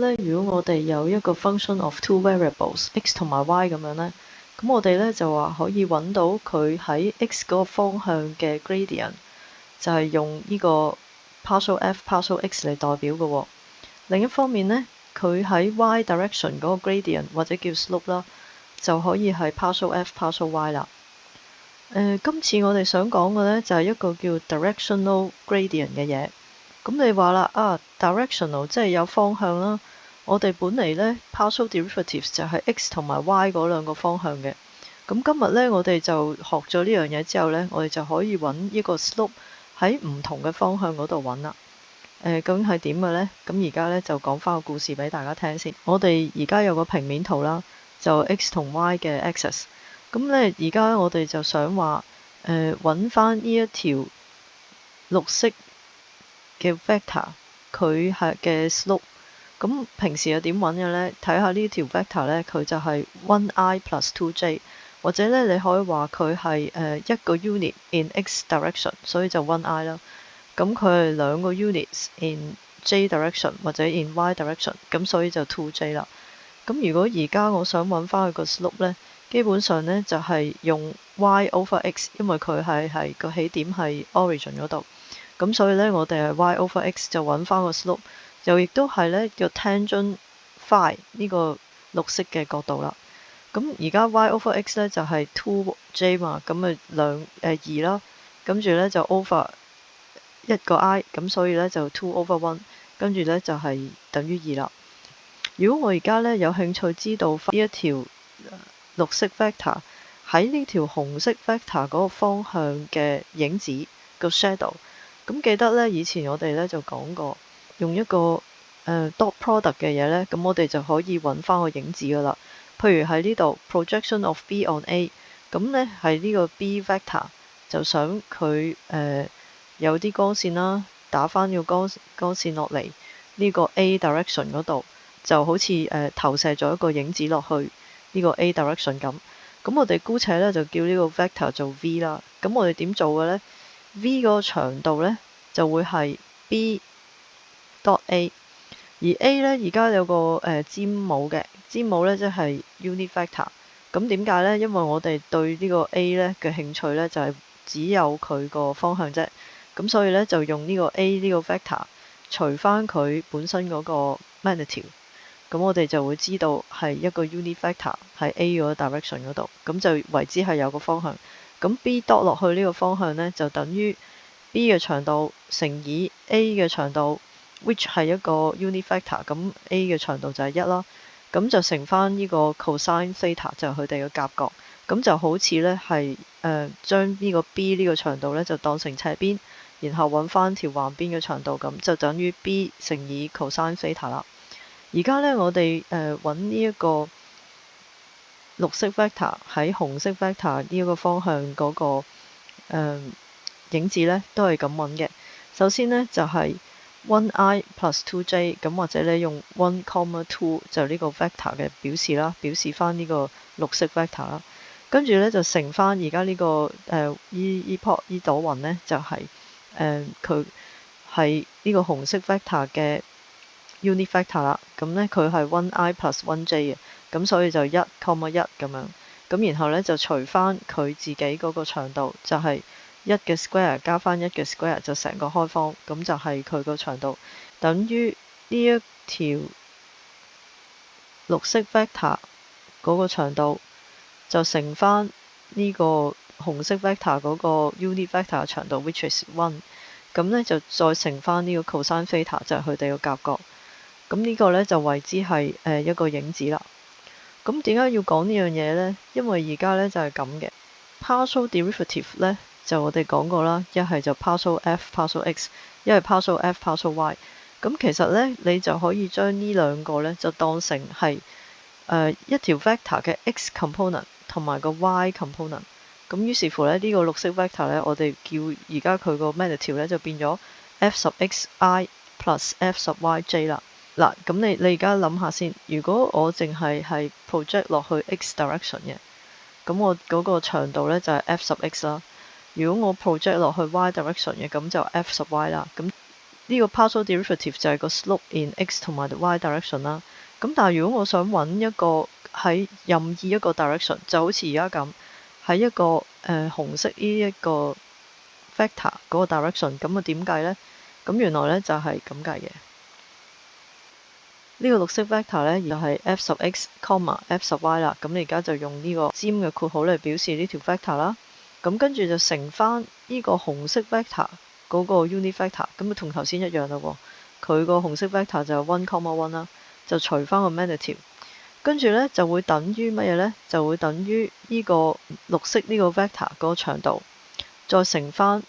咧，如果我哋有一個 function of two variables x 同埋 y 咁樣咧，咁我哋咧就話可以揾到佢喺 x 嗰個方向嘅 gradient，就係用呢個 partial f partial x 嚟代表嘅喎。另一方面咧，佢喺 y direction 嗰個 gradient 或者叫 slope 啦，就可以係 partial f partial y 啦。今次我哋想講嘅咧就係一個叫 directional gradient 嘅嘢。咁你話啦directional 即係有方向啦。我哋本嚟咧 partial derivatives 就係 x 同埋 y 嗰兩個方向嘅。咁今日咧我哋就學咗呢樣嘢之後咧，我哋就可以揾一個 slope 喺唔同嘅方向嗰度揾啦。究竟係點嘅咧？咁而家咧就講翻個故事俾大家聽先。我哋而家有個平面圖啦，就 x 同 y 嘅 axis。咁咧而家我哋就想話揾翻呢一條綠色嘅 vector 佢係嘅 slope。咁平時又點揾嘅呢？睇下呢條 vector 呢，佢就係 1i plus 2j， 或者呢，你可以話佢係一個 unit in x direction， 所以就 1i 啦。咁佢係兩個 units in j direction 或者 in y direction， 咁所以就 2j 啦。咁如果而家我想揾翻佢個 slope 呢，基本上呢就係用 y over x， 因為佢係個起點係 origin 嗰度。咁所以呢，我哋係 y over x 就揾翻個 slope， 就亦都係呢個 tangent phi 呢個綠色嘅角度啦。咁而家 y over x 呢就係 2j 嘛，咁咪2啦，跟住呢就 over 一個 i， 咁所以呢就2 over 1，跟住呢就係等於2啦。如果我而家呢有興趣知道呢一條綠色 vector 喺呢條紅色 vector 嗰個方向嘅影子個 shadow， 咁記得呢以前我哋呢就講過用一個dot product 嘅嘢呢，咁我哋就可以揾翻個影子噶啦。譬如喺呢度 projection of b on a， 咁呢係呢個 b vector 就想佢有啲光線啦，打翻個光線落嚟呢個 a direction 嗰度，就好似投射咗一個影子落去呢個 a direction 咁。咁我哋姑且咧就叫呢個 vector 做 v 啦。咁我哋點做嘅呢？ v 嗰個長度呢就會係 b dot a， 而 a 呢而家有個尖帽嘅，尖帽呢即係 unit vector。咁點解呢？因為我哋對呢個 a 呢嘅興趣呢就係只有佢個方向啫。咁所以呢，就用呢個 a 呢個 vector 除翻佢本身嗰個 magnitude， 咁我哋就會知道係一個 unit vector 喺 a 嗰個 direction 嗰度，咁就為之係有個方向。咁 b dot 落去呢個方向呢，就等於 b 嘅長度乘以 a 嘅長度 which 係一個 unit vector， 咁 a 嘅長度就係1啦。咁就乘翻呢個 cosine theta 就係佢哋嘅夾角。咁就好似呢係將呢個 b 呢個長度呢就當成斜邊，然後揾翻條橫邊嘅長度，咁就等於 b 乘以 cosine theta 啦。而家呢，我哋揾呢一個綠色 vector 喺紅色 vector 呢一個方向嗰個影子呢，都係咁揾嘅。首先呢，就係 1i plus 2j， 咁或者你用 1, 2就呢個 vector 嘅表示啦，表示翻呢個綠色 vector 啦。跟住呢，就乘翻而家呢個依朵雲呢，就係佢係呢個紅色 vector 嘅 unit vector 啦。咁呢，佢係 1i plus 1j 嘅，咁所以就1, 1咁樣。咁然後呢，就除翻佢自己嗰個長度，就係1嘅 square 加翻1嘅 square， 就成個開方，咁就係佢個長度等於呢一條綠色 vector 嗰個長度，就乘翻呢個紅色 vector 嗰個 unit vector 嘅長度 which is 1，咁呢，就再乘翻呢個 cosine theta 就係佢哋嘅夾角。咁呢個呢，就為之係一個影子啦。咁點解要講呢樣嘢呢？因為而家呢，就係咁嘅 partial derivative 呢，就我哋講過啦，一係就 partial f partial x， 一係 partial f partial y。咁其實呢，你就可以將呢兩個呢，就當成係一條 vector 嘅 x component 同埋個 y component。咁於是乎呢，呢個綠色 vector 呢，我哋叫而家佢個 magnitude 呢，就變咗 f 十 x i plus f 十 y j 啦。嗱，咁你而家諗下先，如果我淨係 project 落去 x direction 嘅，咁我嗰個長度呢就係 f 十 x 啦。如果我 project 落去 y direction 嘅，咁就 f 十 y 啦。咁呢個 partial derivative 就係個 slope in x 同埋 y direction 啦。咁但係如果我想揾一個喺任意一個 direction，就好似而家咁喺一個紅色呢一個 vector 嗰個 direction，咁啊點計呢？咁原來呢就係咁計嘅。呢個綠色 vector 呢，就係 f 十 x, f 十 y 啦。咁你而家就用呢個尖嘅括號嚟表示呢條 vector 啦。咁跟住就乘翻呢個紅色 vector 嗰個 unit vector，咁啊同頭先一樣啦喎。佢個紅色 vector 就 1,1 啦，就除翻個 magnitude，跟住呢就會等於乜嘢呢？就會等於呢個綠色呢個 vector 嗰個長度，再乘翻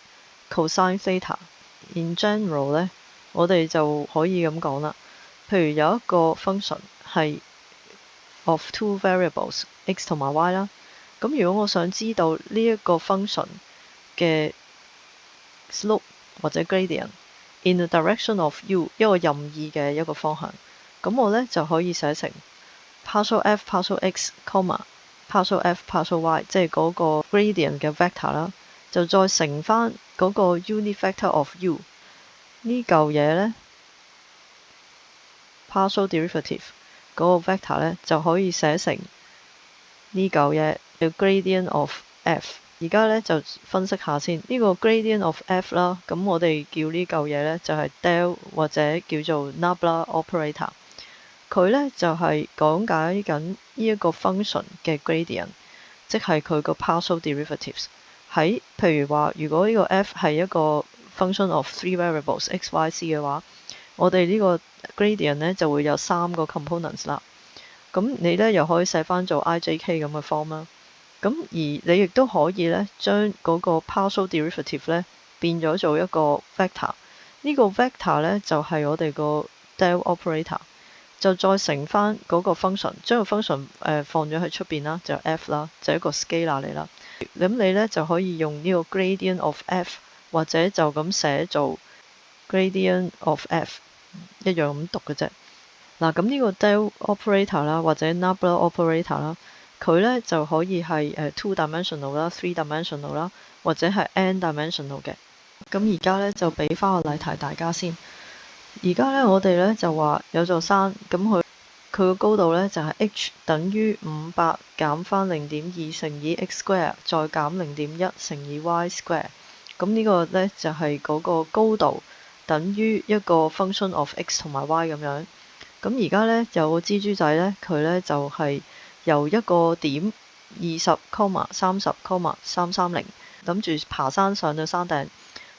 cosine theta。In general 呢，我哋就可以咁講啦。譬如有一個 function 係 of two variables x 同埋 y 啦，咁如果我想知道呢一個 function 嘅 slope 或者 gradient in the direction of u 一個任意嘅一個方向，咁我呢就可以寫成 partial f partial x, partial f partial y， 即係嗰個 gradient 嘅 vector 啦，就再乘翻嗰個 unit vector of u 呢嚿嘢呢。partial derivative 嗰個 vector 呢，就可以寫成呢嚿嘢叫 gradient of f。而家呢，就分析下先，呢個 gradient of f 啦，咁我哋叫呢嚿嘢呢，就係 del 或者叫做 nabla operator。佢呢，就係講解緊呢一個 function 嘅 gradient，即係佢個 partial derivatives。喺譬如話，如果呢個 f 係一個 function of three variables x, y, c 嘅話，我哋呢個 gradient 呢就會有3個 components 啦。咁你呢又可以寫翻做 ijk 咁嘅 form 啦。咁而你亦都可以呢將嗰個 partial derivative 呢變咗做一個 vector。呢個 vector 呢就係我哋個 del operator，就再乘翻嗰個 function，將個 function 放咗喺出邊啦，就 f 啦，就一個 scalar 嚟啦。咁你呢就可以用呢個 gradient of f， 或者就咁寫做 gradient of f， 一樣咁讀嘅啫。嗱，咁呢個 del operator 啦，或者 nabla operator 啦，佢呢就可以係2 dimensional 啦、3 dimensional 啦，或者係 n dimensional 嘅。咁而家呢，就俾翻個例題大家先。而家呢，我哋呢就話有座山，咁佢個高度呢就係 h 等於500減翻0.2乘以 x square 再減0.1乘以 y square。咁呢個呢就係嗰個高度等於一個 function of x 同埋 y 咁樣。咁而家呢，有個蜘蛛仔呢，佢呢就係由一個點20, 30, 330諗住爬山上到山頂。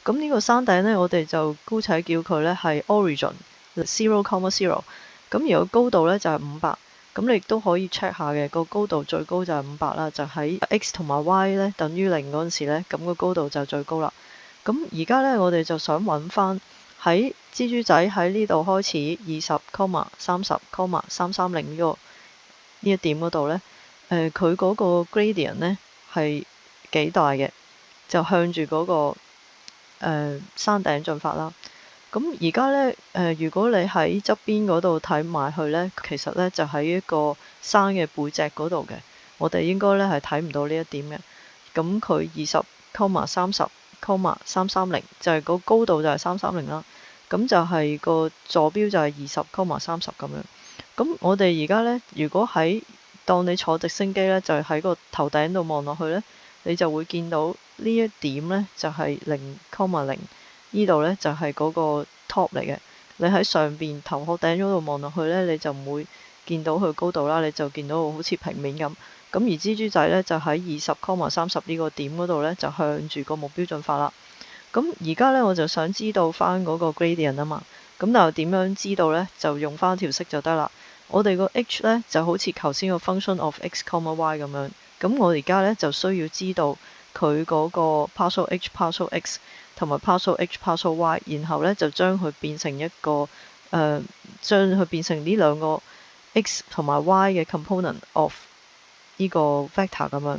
咁呢個山頂呢，我哋就姑且叫佢呢係 origin 0,0。咁而個高度呢就係500。咁你亦都可以 check 下嘅，個高度最高就係500啦，就喺 x 同埋 y 呢等於0嗰陣時呢，咁個高度就最高啦。咁而家呢，我哋就想揾翻喺蜘蛛仔喺呢度開始20, 30, 330呢一點嗰度呢，佢嗰個 gradient 呢係幾大嘅，就向住嗰個山頂進發啦。咁而家呢，如果你喺側邊嗰度睇埋去呢，其實呢就喺一個山嘅背脊嗰度嘅，我哋應該呢係睇唔到呢一點嘅。咁佢20, 30, 330就係個高度就係330啦。咁就係個坐標就係20, 30咁樣。咁我哋而家呢，如果當你坐直升機呢，就喺個頭頂度望落去呢，你就會見到呢一點呢，就係0,0，呢度呢，就係嗰個 top 嚟嘅。你喺上邊頭殼頂嗰度望落去呢，你就唔會見到佢高度啦，你就見到好似平面咁。咁而蜘蛛仔呢，就喺20, 30呢個點嗰度呢，就向住個目標進發啦。咁而家呢，我就想知道翻嗰個 gradient 啊嘛。咁但係點樣知道呢？就用翻條式就得啦。我哋個 h 呢就好似頭先個 function of x, y 咁樣。咁我而家呢就需要知道佢嗰個 partial h, partial x 同埋 partial h, partial y， 然後呢就將佢變成一個將佢變成呢兩個 x 同埋 y 嘅 component of 呢個 vector 咁樣。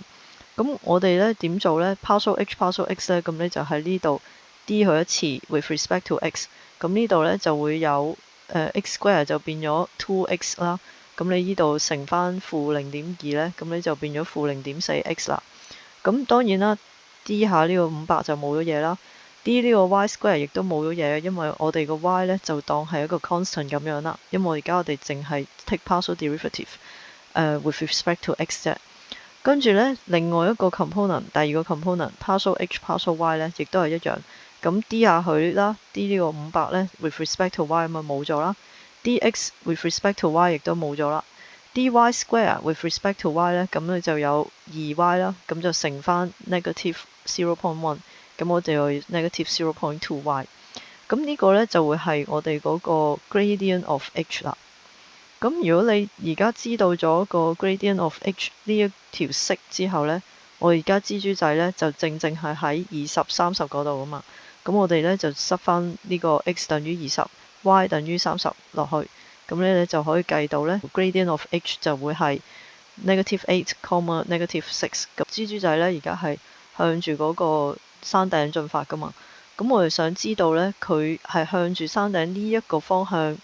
咁我哋呢點做呢？ partial h, partial x 呢，咁呢就喺呢度 d 佢一次 with respect to x。咁呢度呢就會有x square 就變咗 2x 啦。咁你呢度乘翻負0.2呢，咁你就變咗負0.4x啦。咁當然啦，d 下呢個500就冇咗嘢啦。d 呢個 y square 亦都冇咗嘢，因為我哋個 y 咧就當係一個 constant 咁樣啦。因為而家我哋淨係 take partial derivative，with respect to x 啫。跟住咧，另外一個 component，第二個 component partial h partial y 咧，亦都係一樣。咁 d 下佢啦，d 呢個500咧 with respect to y 咪冇咗啦。dx with respect to y 亦都冇咗啦。dy square with respect to y 咧，咁你就有2y啦，咁就乘翻 negative 0.1，咁我哋有 negative 0.2y。咁呢個咧就會係我哋嗰個 gradient of h 啦。咁如果你而家知道咗個 gradient of h 呢一條式之後呢，我而家蜘蛛仔呢就正正係喺20、30嗰度啊嘛。咁我哋呢就塞翻呢個 x 等於20，y 等於30落去，咁你就可以計到呢 gradient of h 就會係 -8, -6。咁蜘蛛仔呢而家係向住嗰個山頂進發噶嘛。咁我哋想知道呢，佢係向住山頂呢一個方向。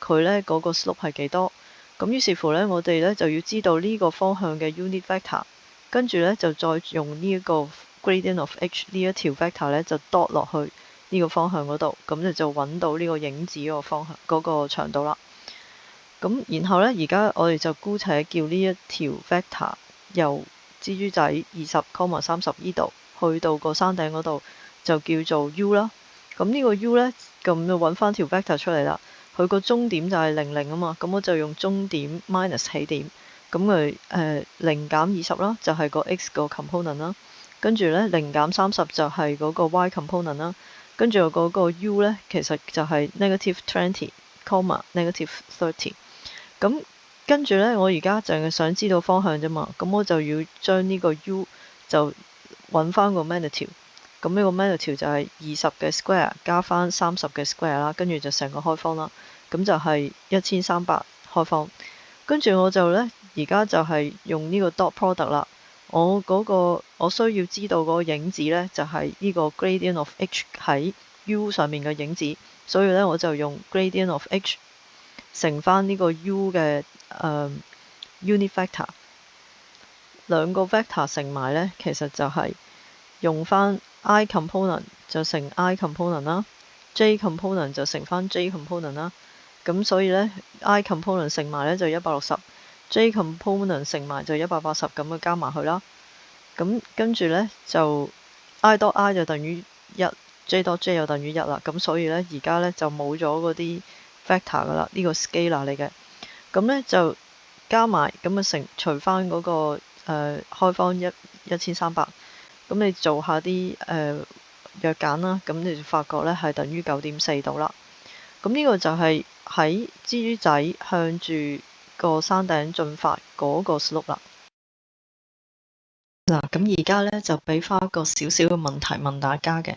佢呢嗰個 slope 係幾多？咁於是乎呢，我哋呢就要知道呢個方向嘅 unit vector，跟住呢就再用呢一個 gradient of h 呢一條 vector 呢就 dot 落去呢個方向嗰度，咁你就揾到呢個影子嗰個方向嗰個長度啦。咁然後呢，而家我哋就姑且叫呢一條 vector 由蜘蛛仔20,30呢度去到個山頂嗰度就叫做 u 啦。咁呢個 u 呢，咁就揾翻條 vector 出嚟啦。佢個終點就係00啊嘛，咁我就用終點 minus 起點，咁佢0減20啦，就係個 x 個 component 啦，跟住呢0減30就係嗰個 y component 啦，跟住嗰個 u 呢，其實就係 -20, -30。咁跟住呢，我而家淨係想知道方向啫嘛，咁我就要將呢個 u 就揾翻個 magnitude。咁呢個 magnitude 就係20嘅 square 加翻30嘅 square 啦，跟住就成個開方啦。咁就係1300開方。跟住我就呢，而家就係用呢個 dot product 啦。我需要知道嗰個影子呢，就係呢個 gradient of h 喺 u 上面嘅影子，所以呢，我就用 gradient of h 乘翻呢個 u 嘅unit vector。兩個 vector 乘埋呢，其實就係用翻 I component 就乘 I component 啦，J component 就乘翻 J component 啦。咁所以呢 I component 乘埋呢就160，J component 乘埋就180，咁樣加埋去啦。咁跟住呢，就 I dot I 就等於1，J dot J 又等於1啦。咁所以呢，而家呢就冇咗嗰啲 vector 噶啦，呢個 scalar 嚟嘅。咁呢就加埋咁啊除翻嗰個開方1300。咁你做下啲約簡啦，咁你就發覺呢係等於9.4度啦。咁呢個就係喺蜘蛛仔向住個山頂進發嗰個 slope 啦。嗱，咁而家呢，就俾翻一個少少嘅問題問大家嘅。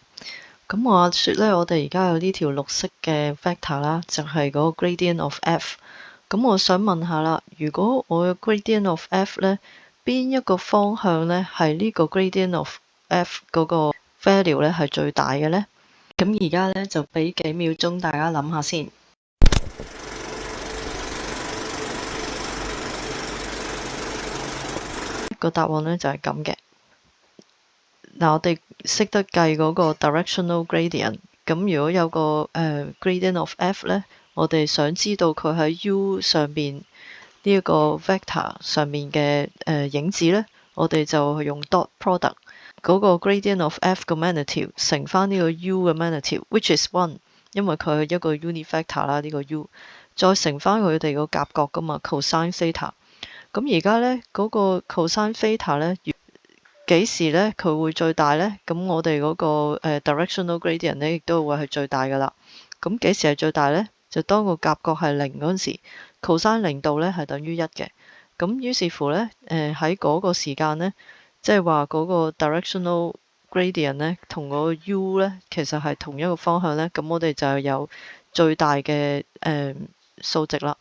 咁話說呢，我哋而家有呢條綠色嘅 vector 啦，就係嗰個 gradient of f。咁我想問下啦，如果我嘅 gradient of f 呢，邊一個方向呢係呢個 gradient of f 嗰個 value 呢係最大嘅呢？咁而家呢，就俾幾秒鐘大家諗下先。個答案呢就係咁嘅。嗱，我哋識得計嗰個 directional gradient。咁如果有個gradient of f 呢，我哋想知道佢喺 u 上邊呢一個 vector 上面嘅影子呢，我哋就用 dot product 嗰個 gradient of f 嘅 magnitude 乘翻呢個 u 嘅 magnitude，which is 1，因為佢係一個 unit vector 啦，呢個 u，再乘翻佢哋個夾角噶嘛 cosine theta。咁而家呢，嗰個 cosine theta 呢，幾時呢佢會最大呢？咁我哋嗰個directional gradient 呢亦都會係最大噶啦。咁幾時係最大呢？就當個夾角係0嗰陣時 ，cosine 0度呢係等於1嘅。咁於是乎呢，喺嗰個時間呢，即係話嗰個 directional gradient 呢同嗰個 u 呢其實係同一個方向呢。咁我哋就有最大嘅數值啦。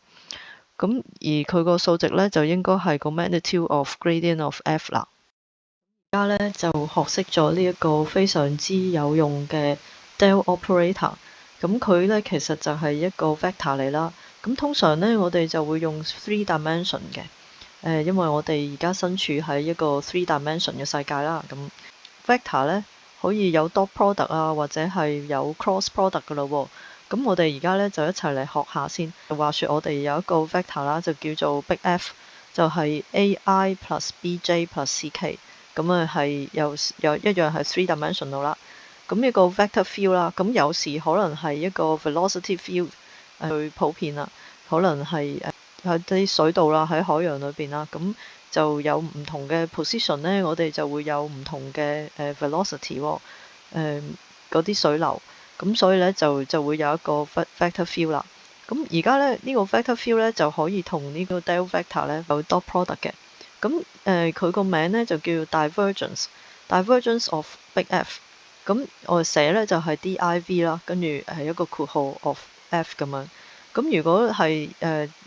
咁而佢個數值呢，就應該係個 magnitude of gradient of f 啦。而家呢，就學識咗呢一個非常之有用嘅 del operator。咁佢呢，其實就係一個 vector 嚟啦。咁通常呢，我哋就會用 three dimension 嘅。因為我哋而家身處喺一個 three dimension 嘅世界啦。咁 vector 呢，可以有 dot product 啊，或者係有 cross product 噶咯喎。咁我哋而家咧就一齊嚟學下先。話說我哋有一個 vector 啦，就叫做 Big F，就係 AI plus BJ plus CK。咁啊係有一樣係 three dimensional 啦。咁呢個 vector field 啦，咁有時可能係一個 velocity field 最普遍啦，可能係喺啲水道啦，喺海洋裏邊啦，咁就有唔同嘅 position 咧，我哋就會有唔同嘅velocity 喎，嗰啲水流。咁所以咧就會有一個 vector field 啦。咁而家咧呢個 vector field 咧就可以同呢個 del vector 咧有 dot product 嘅。咁佢個名咧就叫 divergence of big F。咁我寫咧就係 div 啦，跟住係一個括號 of f 咁樣。咁如果係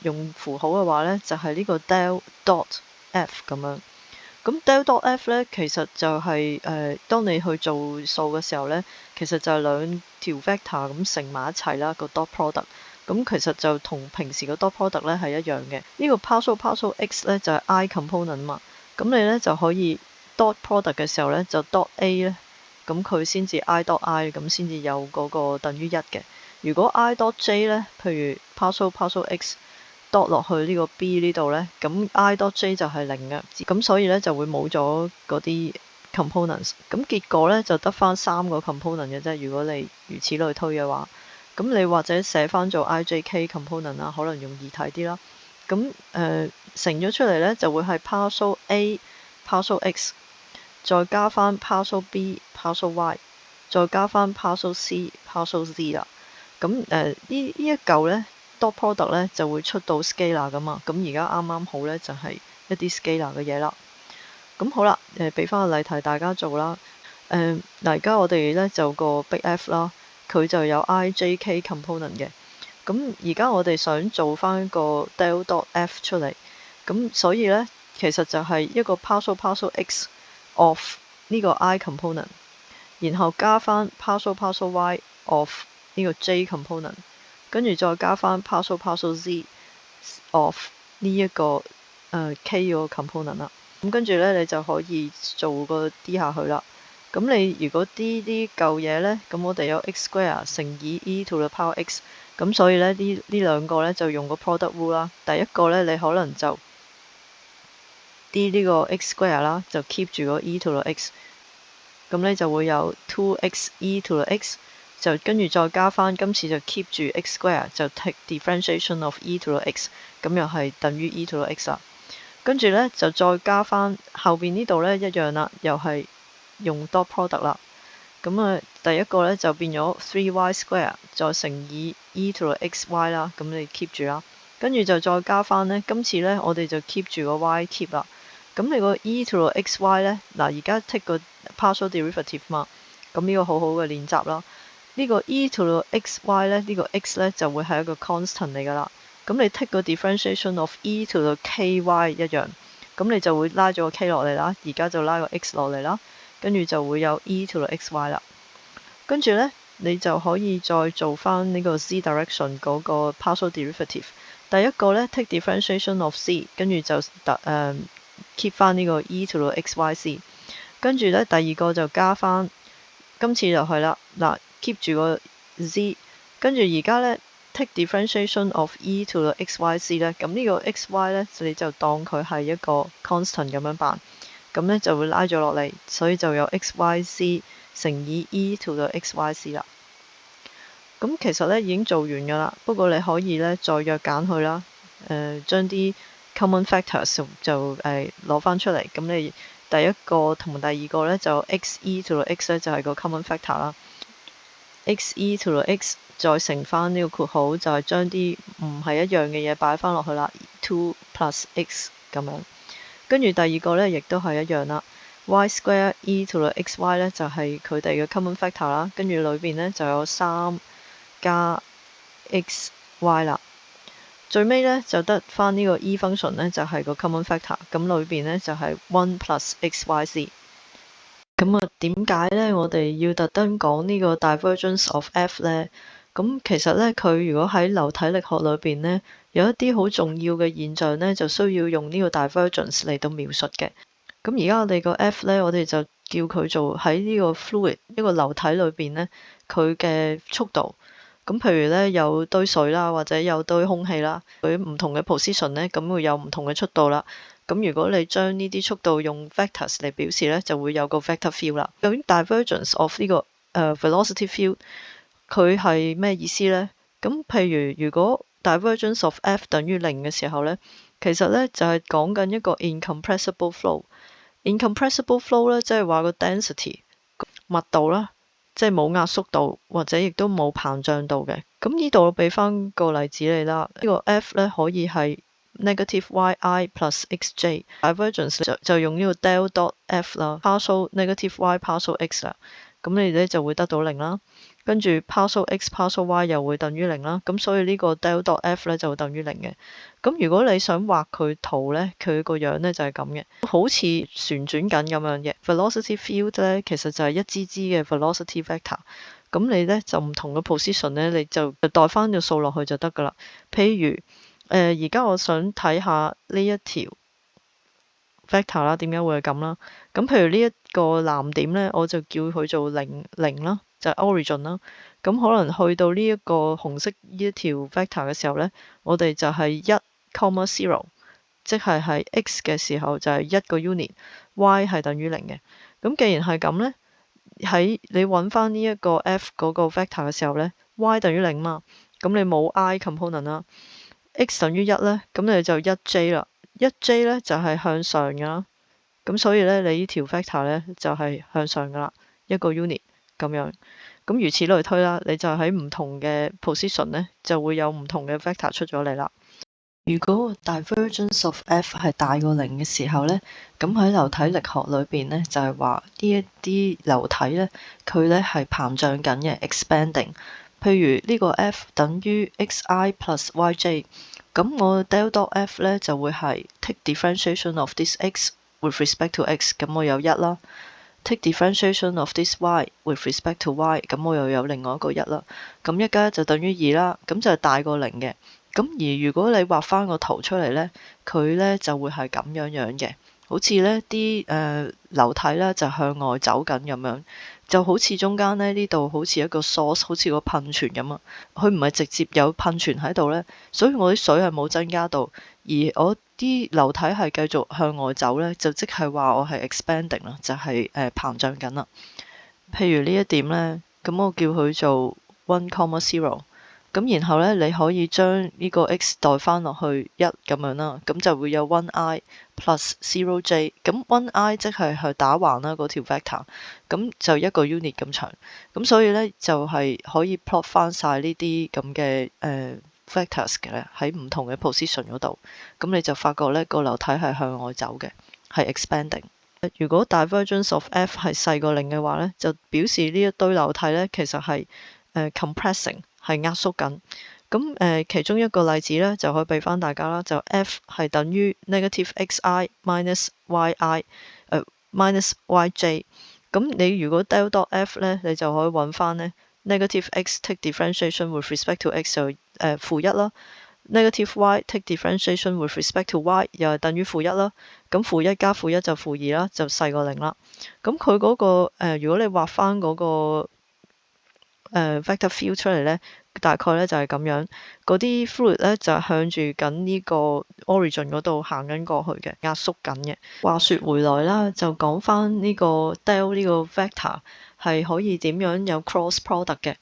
用符號嘅話咧，就係呢個 del dot f 咁樣。咁 del dot f 咧，其實就係當你去做數嘅時候咧，其實就係兩條 vector 咁乘埋一齊啦，個 dot product。咁其實就同平時個 dot product 咧係一樣嘅。呢個 partial x 咧就係 I component 嘛。咁你咧就可以 dot product 嘅時候咧就 dot a 咧，咁佢先至 I dot I， 咁先至有嗰個等於1嘅。如果 I dot j 咧，譬如 partial x dot 落去呢個 B 呢度咧，咁 I dot j 就係0嘅，咁所以咧就會冇咗嗰啲 components。咁結果咧就得翻3個 component 嘅啫。如果你如此類推嘅話，咁你或者寫翻做 IJK component 啦，可能容易睇啲啦。咁乘咗出嚟咧就會係 partial A partial x 再加翻 partial B partial y 再加翻 partial C partial z 啦。咁呢一嚿咧 dot product 咧就會出到 scalar 噶嘛。咁而家啱啱好咧就係一啲 scalar 嘅嘢啦。咁好啦，俾翻個例題大家做啦。嗱而家我哋咧就個 big F 啦，佢就有 IJK component 嘅。咁而家我哋想做翻個 del dot f 出嚟，咁所以咧其實就係一個 partial x of 呢個 I component， 然後加翻 partial y of 呢個 j component， 跟住再加翻 partial z of 呢一個k 嗰個 component 啦。咁跟住咧你就可以做個 d 下去啦。咁你如果 d 啲舊嘢咧，咁我哋有 x square 乘以 e to the power x， 咁所以咧呢兩個咧就用個 product rule 啦。第一個咧你可能就 d 呢個 x square 啦，就 keep 住個 e to the x， 咁咧就會有 2x e to the x， 就跟住再加翻，今次就 keep 住 x square， 就 take differentiation of e to the x， 咁又係等於 e to the x 啦。跟住咧就再加翻後邊呢度咧一樣啦，又係用 dot product 啦。咁第一個咧就變咗 3y square 再乘以 e to the xy 啦，咁你 keep 住啦。跟住就再加翻咧，今次咧我哋就 keep 住個 y keep 啦。咁你個 e to the xy 咧，嗱而家 take 個 partial derivative 嘛，咁呢個好好嘅練習啦。呢個 e to the xy 咧，呢個 x 咧就會係一個 constant 嚟噶啦。咁你 take 個 differentiation of e to the ky 一樣，咁你就會拉咗個 k 落嚟啦。而家就拉個 x 落嚟啦，跟住就會有 e to the xy 啦。跟住咧，你就可以再做翻呢個 z direction 嗰個 partial derivative。第一個咧 take differentiation of z， 跟住就keep 翻呢個 e to the xyc。跟住咧第二個就加翻，今次就係啦，嗱 keep 住個 z， 跟住而家咧 take differentiation of e to the xyc 咧，咁呢個 xy 咧你就當佢係一個 constant 咁樣辦，咁咧就會拉咗落嚟，所以就有 xyc 乘以 e to the xyc 啦。咁其實咧已經做完噶啦，不過你可以咧再約揀佢啦，將啲 common factors 就攞翻出嚟。咁你第一個同第二個咧就 x e to the x 咧就係個 common factor 啦。x e to the x 再乘翻呢個括號，就係將啲唔係一樣嘅嘢擺翻落去啦。2 plus x 咁樣，跟住第二個咧亦都係一樣啦。y square e to the xy 咧就係佢哋嘅 common factor 啦。跟住裏邊咧就有3加 xy 啦。最尾咧就得翻呢個 e function 咧就係個 common factor， 咁裏邊咧就係1 plus xyc。咁點解咧我哋要特登講呢個 divergence of f 咧？咁其實咧佢如果喺流體力學裏邊咧，有一啲好重要嘅現象咧，就需要用呢個 divergence 嚟到描述嘅。咁而家我哋個 f 咧，我哋就叫佢做喺呢個 fluid 一個流體裏邊呢，佢嘅速度。咁譬如呢，有堆水啦，或者有堆空氣啦，佢唔同嘅 position 呢，咁會有唔同嘅速度啦。咁如果你將呢啲速度用 vectors 嚟表示呢，就會有個 vector field 啦。究竟 divergence of 呢個velocity field 佢係咩意思呢？咁譬如如果 divergence of f 等於0嘅時候呢，其實呢就係講緊一個 incompressible flow。incompressible flow 呢，即係話個 density 密度啦，即係冇壓縮度或者亦都冇膨脹度嘅。咁呢度我俾翻個例子你啦。呢個 f 呢可以係 negative yi plus xj。divergence 就用呢個 del dot f 啦，partial negative y partial x 啦。咁你哋就會得到0啦。跟住 partial x partial y 又會等於0啦。咁所以呢個 del dot f 呢就會等於0嘅。咁如果你想畫佢圖呢，佢個樣呢就係咁嘅，好似旋轉緊咁樣嘅 velocity field 呢，其實就係一支支嘅 velocity vector。咁你呢就唔同嘅 position 呢，你就代翻個數落去就得噶啦。譬如而家我想睇下呢一條 vector 啦，點解會係咁啦？咁譬如呢一個藍點呢，我就叫佢做0啦，就係 origin 啦。咁可能去到呢一個紅色呢一條 vector 嘅時候呢，我哋就係1, 0，即係喺 x 嘅時候就係1個 unit，y 係等於0嘅。咁既然係咁呢，喺你揾翻呢一個 f 嗰個 vector 嘅時候呢，y 等於0嘛，咁你冇 i component 啦。x 等於1呢，咁你就1j啦。1j 呢就係向上㗎啦。咁所以呢，你呢條 vector 呢就係向上㗎啦，1個 unit 咁樣。咁如此類推啦，你就喺唔同嘅 position 呢，就會有唔同嘅 vector 出咗嚟啦。如果 divergence of f 係大過0嘅時候呢，咁喺流體力學裏邊呢，就係話呢一啲流體呢，佢呢係膨脹緊嘅 expanding。譬如呢個 f 等於 xi plus yj，咁我 del dot f 呢就會係 take differentiation of this x with respect to x，咁我有1啦。take differentiation of this y with respect to y， 咁我又有另外一個1啦。咁1加1就等於2啦，咁就係大過0嘅。咁而如果你畫翻個圖出嚟呢，佢呢就會係咁樣嘅，好似呢啲流體呢就向外走緊咁樣，就好似中間呢度好似一個 source， 好似個噴泉咁啊。佢唔係直接有噴泉喺度呢，所以我啲水係冇增加到，而我啲流體係繼續向外走呢，就即係話我係 expanding 啦，就係膨脹緊啦。譬如呢一點呢，咁我叫佢做 1, 0。咁然後呢，你可以將呢個 x 代翻落去1咁樣啦，咁就會有 1i plus 0j。咁 1i 即係去打橫啦嗰條 vector，咁就1個 unit 咁長。咁所以呢，就係可以 plot 翻晒呢啲咁嘅vectors 嘅喺唔同嘅 position 嗰度。咁你就發覺呢個流體係向外走嘅，係 expanding。如果 divergence of f 係細過0嘅話呢，就表示呢一堆流體呢其實係compressing。係壓縮緊。咁其中一個例子呢，就可以俾翻大家啦，就 f 係等於 negative xi minus yi minus yj。咁你如果 del dot f 呢，你就可以揾翻呢 negative x take differentiation with respect to x 就-1啦。negative y take differentiation with respect to y 又係等於-1啦。咁-1加-1就-2啦，就細過0啦。咁佢嗰個如果你畫翻嗰個vector field 出嚟呢，大概呢就係咁樣。嗰啲 fluid 呢就係向住緊呢個 origin 嗰度行緊過去嘅，壓縮緊嘅。話說回來啦，就講翻呢個 del 呢個 vector 係可以點樣有 cross product 嘅。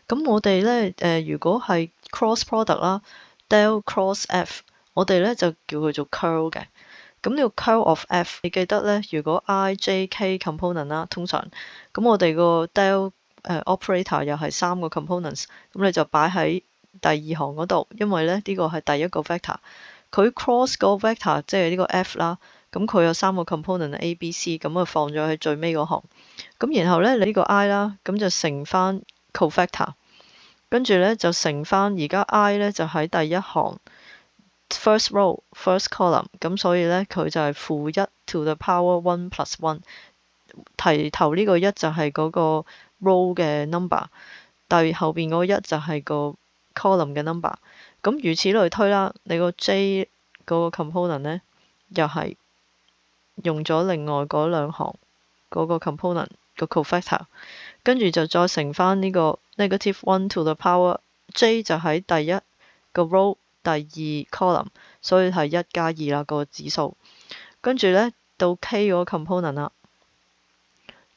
咁我哋呢，如果係 cross product 啦，del cross f，我哋呢就叫佢做 curl 嘅。咁呢個 curl of f， 你記得呢，如果 i j k component 啦，通常咁我哋個 del operator 又係3個 components， 咁你就擺喺第2行嗰度，因為呢個係第一個 vector， 佢 cross 個 vector 即係呢個 f 啦，咁佢有3個 component A、B、C， 咁啊放咗喺最尾嗰行，咁然後呢，你呢個 i 啦，咁就乘翻 cofactor， 跟住呢，就乘翻而家 i 呢，就喺第一行 first row first column， 咁所以呢，佢就係-1 to the power 1 plus 1， 提頭呢個1就係嗰個row 嘅 number， 但後邊嗰個1就係個 column 嘅 number， 咁如此類推啦。你個 j 嗰個 component 呢，又係用咗另外嗰2行嗰嗰個 component 個 cofactor， 跟住就再乘翻呢個 -1 to the power j 就喺第一個 row 第二 column， 所以係1加2啦個指數。跟住呢，到 k 嗰個 component 啦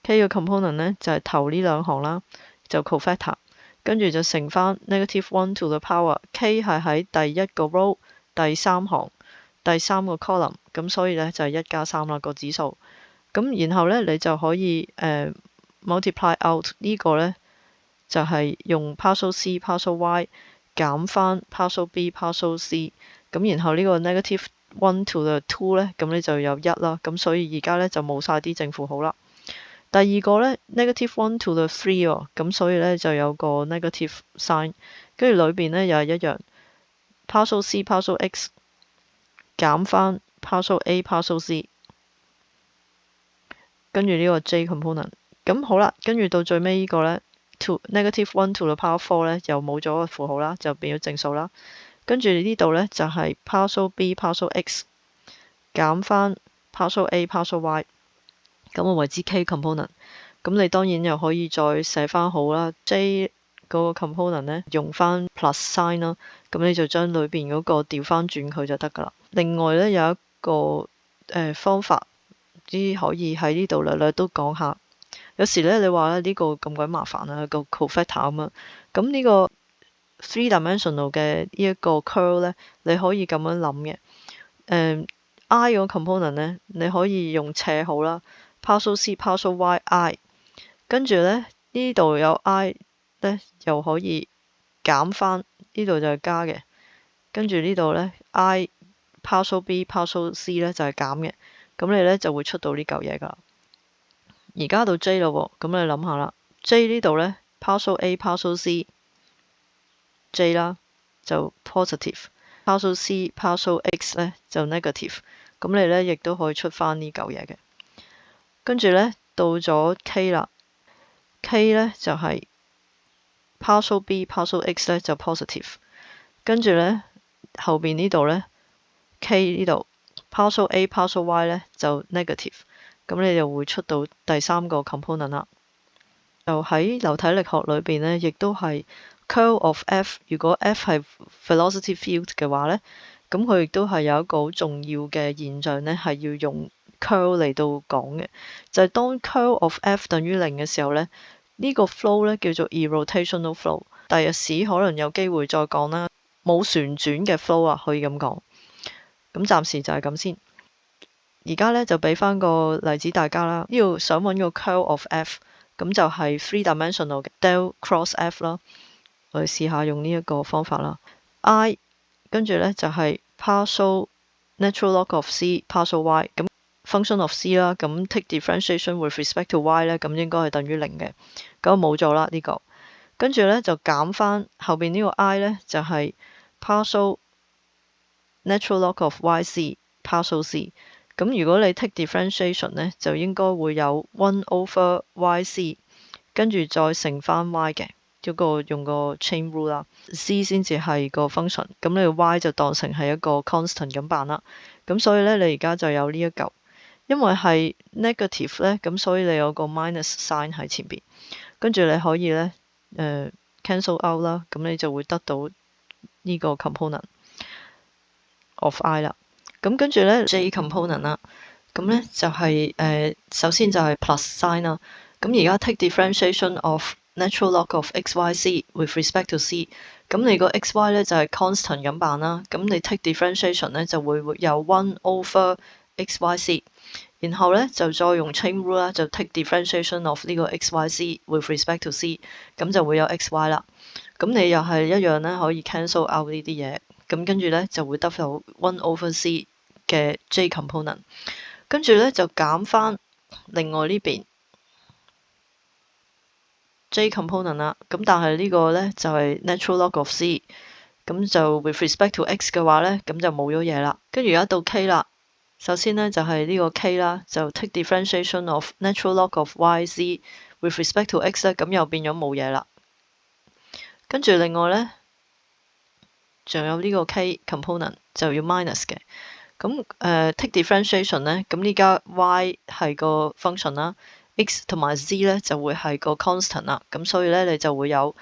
，k 個 component 呢就係頭呢兩行啦，就 cofactor， 跟住就乘翻 -1 to the power k 係喺第一個 row 第三行第三個 column， 咁所以呢就係1加3啦個指數。咁然後呢，你就可以multiply out 呢個呢，就係用 partial c partial y 減翻 partial b partial c， 咁然後呢個 -1 to the 2呢，咁你就有1啦，咁所以而家呢，就冇晒啲正負號啦。第二個呢 -1 to the 3喎，咁所以呢，就有個 negative sign， 跟住裏邊呢，又係一樣 partial c partial x 減翻 partial a partial c， 跟住呢個 j component。咁好啦，跟住到最尾呢個呢 -1 to the power 4呢，又冇咗個符號啦，就變咗正數啦。跟住呢度呢，就係 partial b partial x 減翻 partial a partial y， 咁我為之 k component。咁你當然又可以再寫翻好啦 ，j 嗰個 component 呢，用翻 plus sign 啦，咁你就將裏邊嗰個調翻轉佢就得噶啦。另外呢，有一個方法，啲可以喺呢度略略都講下。有時呢，你話呢個咁鬼麻煩啊，個 cofactor 咁啊，咁呢個 three-dimensional 嘅呢一個 curl 呢，你可以咁樣諗嘅。I 嗰個 component 呢，你可以用斜號啦 ，partial c partial y i， 跟住呢，呢度有 i 呢，又可以減翻，呢度就係加嘅，跟住呢度呢 i partial b partial c 呢，就係減嘅，咁你呢，就會出到呢嚿嘢噶啦。而家到 j 咯喎，咁你諗下啦 ，j 呢度呢 partial a partial c j 啦就 positive，partial c partial x 呢就 negative， 咁你呢亦都可以出翻呢嚿嘢嘅。跟住呢，到咗 k 啦 ，k 呢就係 partial b partial x 呢就 positive， 跟住呢，後邊呢度呢 k 呢度 partial a partial y 呢就 negative。咁你就會出到第三個 component 啦。就喺流體力學裏邊呢，亦都係 curl of f。如果 f 係 velocity field 嘅話呢，咁佢亦都係有一個好重要嘅現象呢，係要用 curl 嚟到講嘅。就係當 curl of f 等於0嘅時候呢，呢個 flow 呢叫做 irrotational flow。第日時可能有機會再講啦，冇旋轉嘅 flow 啊，可以咁講。咁暫時就係咁先。而家呢，就俾翻個例子大家啦。呢度想揾個 curl of f， 咁就係 three-dimensional 嘅 del cross f 啦。我哋試下用呢一個方法啦。I 跟住呢，就係 partial natural log of c partial y， 咁 function of c 啦。咁 take differentiation with respect to y 呢，咁應該係等於0嘅。咁冇咗啦呢個。跟住呢，就減翻後邊呢個 i 呢，就係 partial natural log of y c partial c。咁如果你 take differentiation 呢，就應該會有 1 over yc， 跟住再乘翻 y 嘅，用個 chain rule 啦。c 先至係個 function， 咁你個 y 就當成係一個 constant 咁辦啦。咁所以呢，你而家就有呢一嚿，因為係 negative 呢，咁所以你有個 minus sign 喺前邊，跟住你可以呢cancel out 啦，咁你就會得到呢個 component of i 啦。咁跟住呢 j component 啦，咁呢就係首先就係 plus sign 啦。咁而家 take differentiation of natural log of x y c with respect to c， 咁你個 x y 呢就係 constant 咁辦啦。咁你 take differentiation 呢就會有 1 over x y c， 然後呢就再用 chain rule 啦，就 take differentiation of 呢個 x y c with respect to c， 咁就會有 x y 啦。咁你又係一樣呢，可以 cancel out 呢啲嘢。咁跟住呢，就會得到 1 over c 嘅 j component， 跟住呢，就減翻另外呢邊 j component 啦。咁但係呢個呢，就係 natural log of c， 咁就 with respect to x 嘅話呢，咁就冇咗嘢啦。跟住而家到 k 啦，首先呢，就係呢個 k 啦，就 take differentiation of natural log of y c with respect to x 呢，咁又變咗冇嘢啦。跟住另外呢，仲有呢個 k component 就要 minus 嘅。咁take differentiation 呢，咁呢家 y 係個 function 啦 x 同埋 z 咧就會係個 constant 啦，咁所以咧你就會有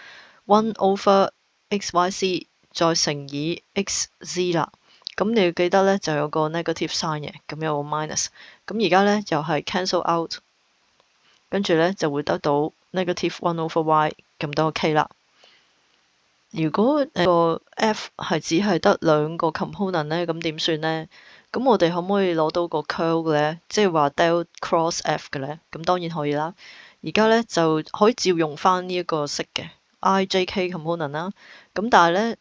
1 over xyc 再乘以 xz 啦。咁你要記得咧就有個 negative sign 嘅，咁有個 minus。咁而家咧又係 cancel out，跟住咧就會得到 negative 1 over y 咁多 k 啦。如果個 f 係只係得兩個 component 咧，咁點算咧？咁我哋可唔可以攞到個 curl 嘅咧？即係話 del cross f 嘅咧？咁當然可以啦。而家咧就可以照用翻呢一個式嘅 ijk component 啦。咁但係咧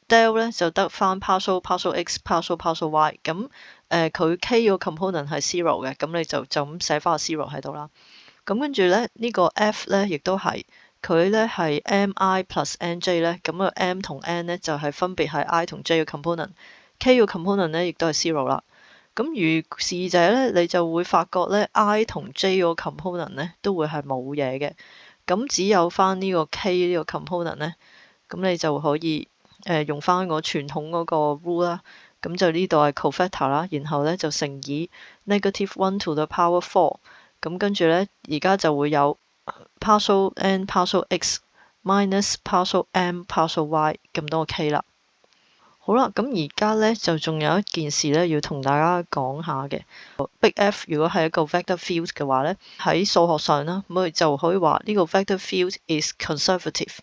del 咧就得翻 partial x partial y。咁佢 k 個 component 係 zero 嘅，咁你就咁寫翻個 zero 喺度啦。咁跟住咧呢個 f 咧亦都係。佢咧係 mi plus nj 咧，咁個 m 同 n 咧就係分別係 i 同 j 嘅 component，k 嘅 component 咧亦都係 zero 啦。咁如是者咧，你就會發覺咧 i 同 j 個 component 咧都會係冇嘢嘅，咁只有翻呢個 k 呢個 component 咧，咁你就可以用翻個傳統嗰個 rule 啦。咁就呢度係 cofactor 啦，然後咧就乘以 negative 1 to the power 4，咁跟住咧而家就會有partial n partial x minus partial m partial y 咁多 k 啦。好啦，咁而家咧就仲有一件事咧要同大家講下嘅。Big F 如果係一個 vector field 嘅話咧，喺數學上啦，咁就可以話呢個 vector field is conservative。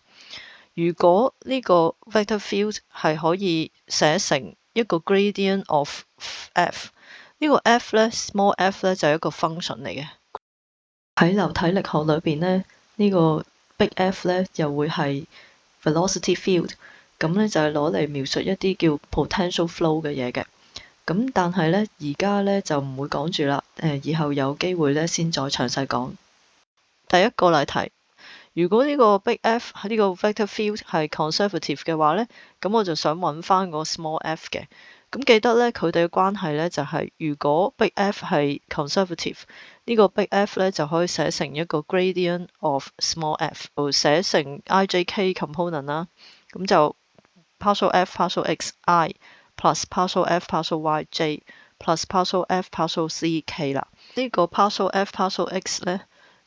如果呢個 vector field 係可以寫成一個 gradient of f，呢個 f 咧 small f 咧就係一個 function 嚟嘅。喺流體力學裏邊咧，呢個 big F 咧又會係 velocity field，咁咧就係攞嚟描述一啲叫 potential flow 嘅嘢嘅。咁但係咧而家咧就唔會講住啦，以後有機會咧先再詳細講。第一個例題，如果呢個 big F 呢個 vector field 係 conservative 嘅話咧，咁我就想揾翻個 small f 嘅。咁記得咧，佢哋嘅關係咧就係，如果 big F 係 conservative，呢個 big F 咧就可以寫成一個 gradient of small f，寫成 ijk component 啦。咁就 partial f partial x I plus partial f partial y j plus partial f partial c k 啦。呢個 partial f partial x 咧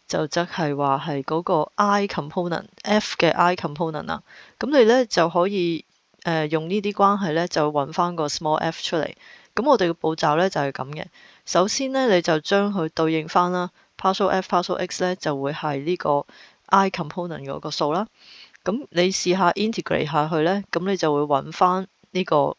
就即係話係嗰個 I component f 嘅 I component 啦。咁你咧就可以用呢啲關係咧，就揾翻個 small f 出嚟。咁我哋嘅步驟咧就係咁嘅。首先咧，你就將佢對應翻啦。partial f partial x 咧就會係呢個 I component 嗰個數啦。咁你試下 integrate 下去咧，咁你就會揾翻呢個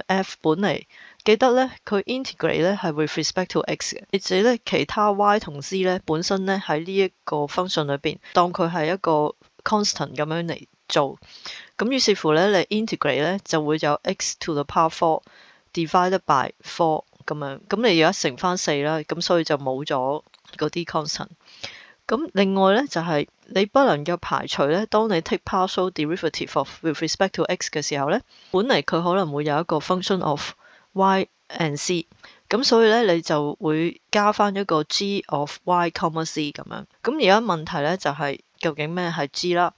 f 本嚟。記得咧，佢 integrate 咧係 with respect to x 嘅，而且咧其他 y 同 z 咧本身咧喺呢一個 function 裏邊，當佢係一個 constant 咁樣嚟做。咁於是乎咧，你 integrate 咧就會有 x to the power 4 divided by 4咁樣。咁你而家乘翻4啦，咁所以就冇咗嗰啲 constant。咁另外咧就係你不能夠排除咧，當你 take partial derivative of with respect to x 嘅時候咧，本嚟佢可能會有一個 function of y and c。咁所以咧你就會加翻一個 g of y comma c 咁樣。咁而家問題咧就係究竟咩係 g 啦？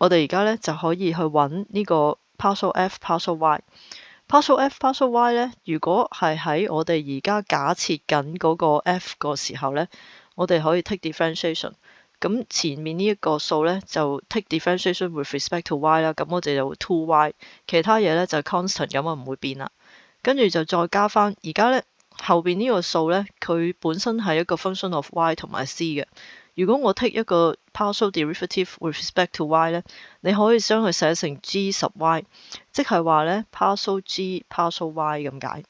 我哋而家咧就可以去揾呢個 partial f partial y。partial f partial y 咧，如果係喺我哋而家假設緊嗰個 f 個時候咧，我哋可以 take differentiation。咁前面呢一個數咧就 take differentiation with respect to y 啦，咁我哋就會 2y，其他嘢咧就 constant 咁啊唔會變啦。跟住就再加翻，而家咧後邊呢個數咧，佢本身係一個 function of y 同埋 c 嘅。如果我 take 一個 partial derivative with respect to y 咧，你可以將佢寫成 g 十 y，即係話咧 partial g partial y 咁解。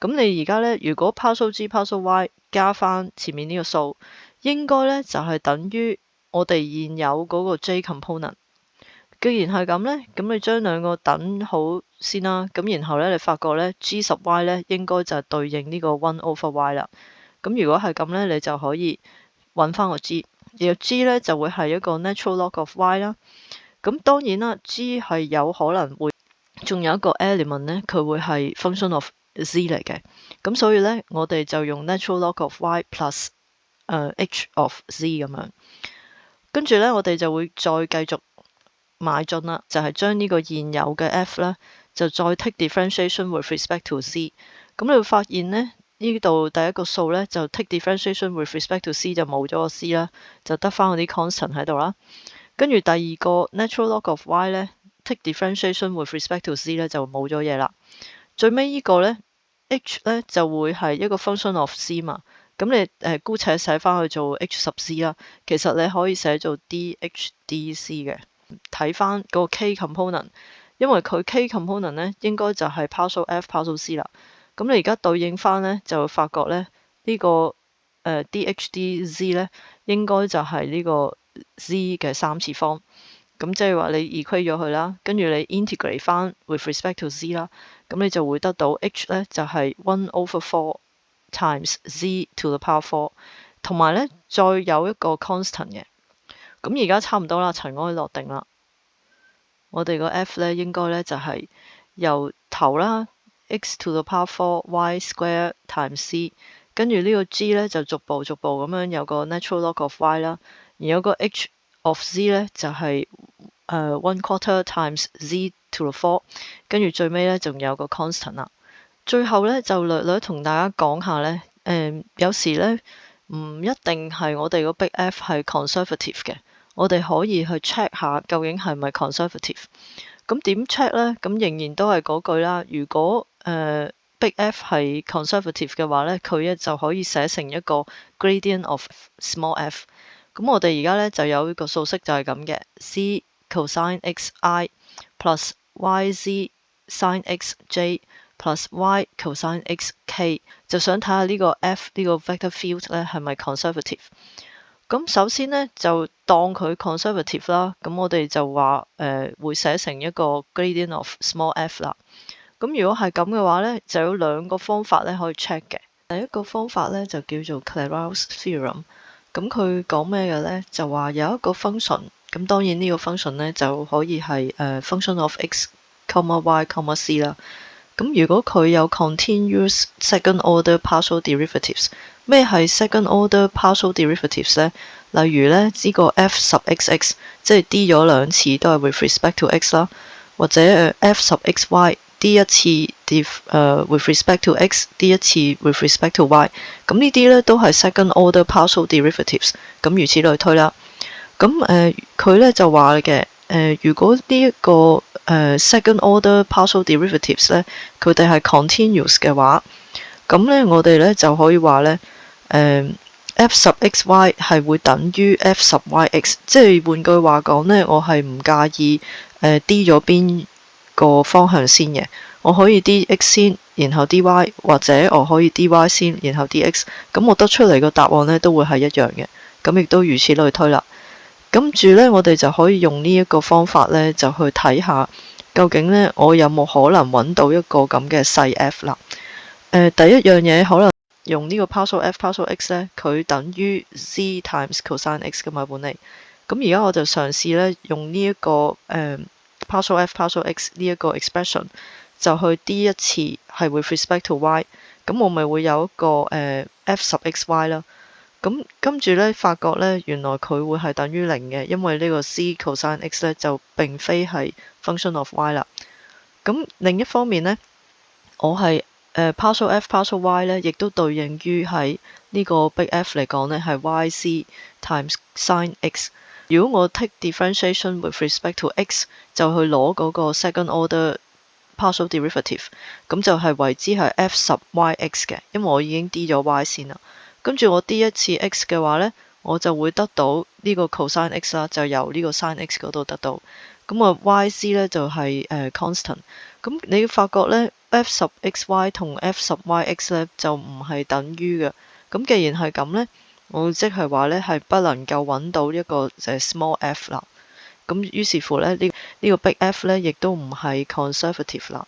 咁你而家咧，如果 partial g partial y 加翻前面呢個數，應該咧就係等於我哋現有嗰個 j component。既然係咁咧，咁你將兩個等好先啦。咁然後咧，你發覺咧 g 十 y 咧應該就係對應呢個 1 over y 啦。咁如果係咁咧，你就可以揾翻個 g， 而 g 咧就會係一個 natural log of y 啦。咁當然啦 ，g 係有可能會仲有一個 element 咧，佢會係 function of z 嚟嘅。咁所以咧，我哋就用 natural log of y plus h of z 咁樣。跟住咧，我哋就會再繼續邁進啦，就係將呢個現有嘅 f 咧，就再 take differentiation with respect to z。咁你會發現咧，呢度第一個數咧就 take differentiation with respect to c 就冇咗個 c 啦，就得翻嗰啲 constant 喺度啦。跟住第二個 natural log of y 咧 take differentiation with respect to c 咧就冇咗嘢啦。最尾呢個咧 h 咧就會係一個 function of c 嘛。咁你姑且寫翻去做 h 十 c 啦。其實你可以寫做 dhdc 嘅。睇翻個 k component，因為佢 k component 咧應該就係 partial f partial c 啦。咁你而家對應翻咧，就會發覺咧呢個dhdz 咧應該就係呢個 z 嘅3次方。咁即係話你 equate 咗佢啦，跟住你 integrate 翻 with respect to z 啦，咁你就會得到 h 咧就係 1/4 times z to the power 4，同埋咧再有一個 constant 嘅。咁而家差唔多啦，塵埃落定啦。我哋個 f 咧應該咧就係由頭啦 x to the power 4 y square times c， 跟住呢個 g 咧就逐步咁樣有個 natural log of y 啦，而有個 h of z 咧就係1/4 times z to the 4， 跟住最尾咧仲有個 constant 啦。最後咧就略同大家講下咧，有時咧唔一定係我哋個 big F 係 conservative 嘅，我哋可以去 check 下究竟係咪 conservative。咁點 check 咧？咁仍然都係嗰句啦。如果big F 係 conservative 嘅話咧，佢咧就可以寫成一個 gradient of small f。咁我哋而家咧就有一個數式就係咁嘅 c cosine xi plus yz sin xj plus y cosine xk， 就想睇下呢個 f 呢個 vector field 咧係咪 conservative。咁首先咧就當佢 conservative 啦，咁我哋就話會寫成一個 gradient of small f 啦。咁如果係咁嘅話咧，就有兩個方法咧可以 check 嘅。第一個方法咧就叫做 Clairaut's theorem。咁佢講咩嘅咧？就話有一個 function， 咁當然呢個 function 咧就可以係function of x, y, c 啦。咁如果佢有 continuous second order partial derivatives， 咩係 second order partial derivatives 咧？例如咧呢個 f 十 xx， 即係 d 咗兩次都係 with respect to x 啦，或者f 十 xy，d 一次with respect to x，d 一次 with respect to y， 咁呢啲咧都係 second order partial derivatives， 咁如此類推啦。咁佢咧就話嘅如果呢一個second order partial derivatives 咧，佢哋係 continuous 嘅話，咁咧我哋咧就可以話咧f 十 xy 係會等於 f 十 yx， 即係換句話講咧，我係唔介意d 咗邊個方向先嘅，我可以 dx 先，然後 dy， 或者我可以 dy 先，然後 dx， 咁我得出嚟個答案咧都會係一樣嘅，咁亦都如此類推啦。跟住咧，我哋就可以用呢一個方法咧，就去睇下究竟咧我有冇可能揾到一個咁嘅細 f 啦。第一樣嘢可能用呢個 partial f partial x 咧，佢等於 z times cosine x 噶嘛本嚟。咁而家我就嘗試咧用呢一個partial f partial x 呢一個 expression， 就去 d 一次係 with respect to y， 咁我咪會有一個f 十 xy 啦。咁跟住咧，發覺咧原來佢會係等於0嘅，因為呢個 c cosine x 咧就並非係 function of y 啦。咁另一方面咧，我係partial f partial y 咧，亦都對應於喺呢個 big F 嚟講咧係 yc times sin x。如果我 take differentiation with respect to x， 就去攞嗰個 second order partial derivative， 咁就係為之係 f 十 yx 嘅，因為我已經 d 咗 y 先啦。跟住我 d 一次 x 嘅話咧，我就會得到呢個 cosine x 啦，就由呢個 sin x 嗰度得到。咁啊 yc 咧就係constant。咁你發覺咧 f 十 xy 同 f 十 yx 咧就唔係等於嘅。咁既然係咁咧，我即係話咧係不能夠揾到一個small f 啦。咁於是乎咧呢個 big F 咧亦都唔係 conservative 啦。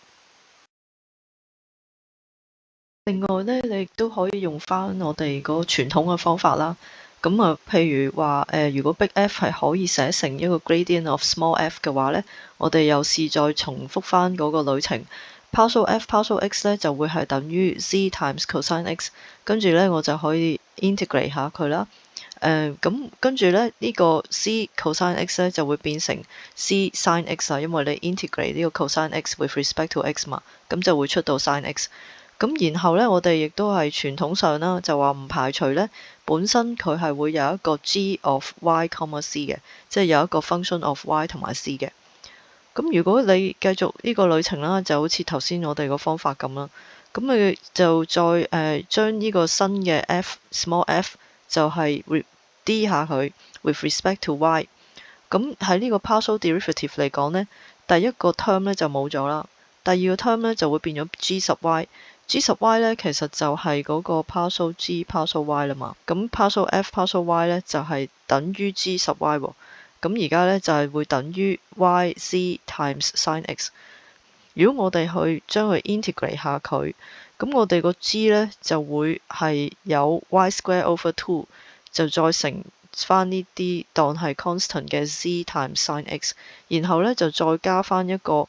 另外咧，你亦都可以用翻我哋嗰個傳統嘅方法啦。咁啊，譬如話如果 big F 係可以寫成一個 gradient of small f 嘅話咧，我哋又試再重複翻嗰個旅程。partial f partial x 咧就會係等於 z times cosine x， 跟住咧我就可以 integrate 下佢啦。咁跟住咧呢個 c cosine x 咧就會變成 c sin x 啦，因為你 integrate 呢個 cosine x with respect to x 嘛，咁就會出到 sin x。咁咁然後呢，我哋亦都係傳統上啦，就話唔排除呢本身佢係會有一個 g of y, c 嘅，即係有一個 function of y 同埋 c 嘅。咁如果你繼續呢個旅程啦，就好似頭先我哋個方法咁啦，咁你就再將呢個新嘅 small f 就係 d 下佢 with respect to y。咁喺呢個 partial derivative 嚟講呢，第一個 term 呢就冇咗啦，第二個 term 呢就會變咗 g 十 y。g 十 y 呢其實就係嗰個 partial g partial y 啦嘛。咁 partial f partial y 呢就係等於 g 十 y 喎。咁而家呢就係會等於 yc times sin x。如果我哋去將佢 integrate 下佢，咁我哋個 g 呢就會係有 y square over 2，就再乘翻呢啲當係 constant 嘅 z times sin x， 然後呢就再加翻一個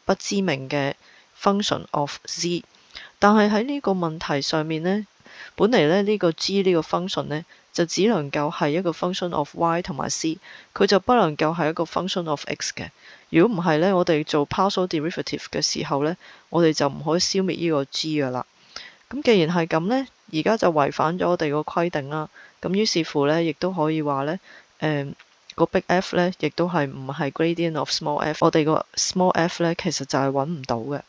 不知名嘅 function of z。但係喺呢個問題上面呢，本嚟呢呢個 g 呢個 function 呢，就只能夠係一個 function of y 同埋 c， 佢就不能夠係一個 function of x 嘅。如果唔係呢，我哋做 partial derivative 嘅時候呢，我哋就唔可以消滅呢個 g 噶啦。咁既然係咁呢，而家就違反咗我哋個規定啦。咁於是乎呢，亦都可以話呢，個 big F 呢，亦都係唔係 gradient of small f。我哋個 small f 呢，其實就係揾唔到嘅。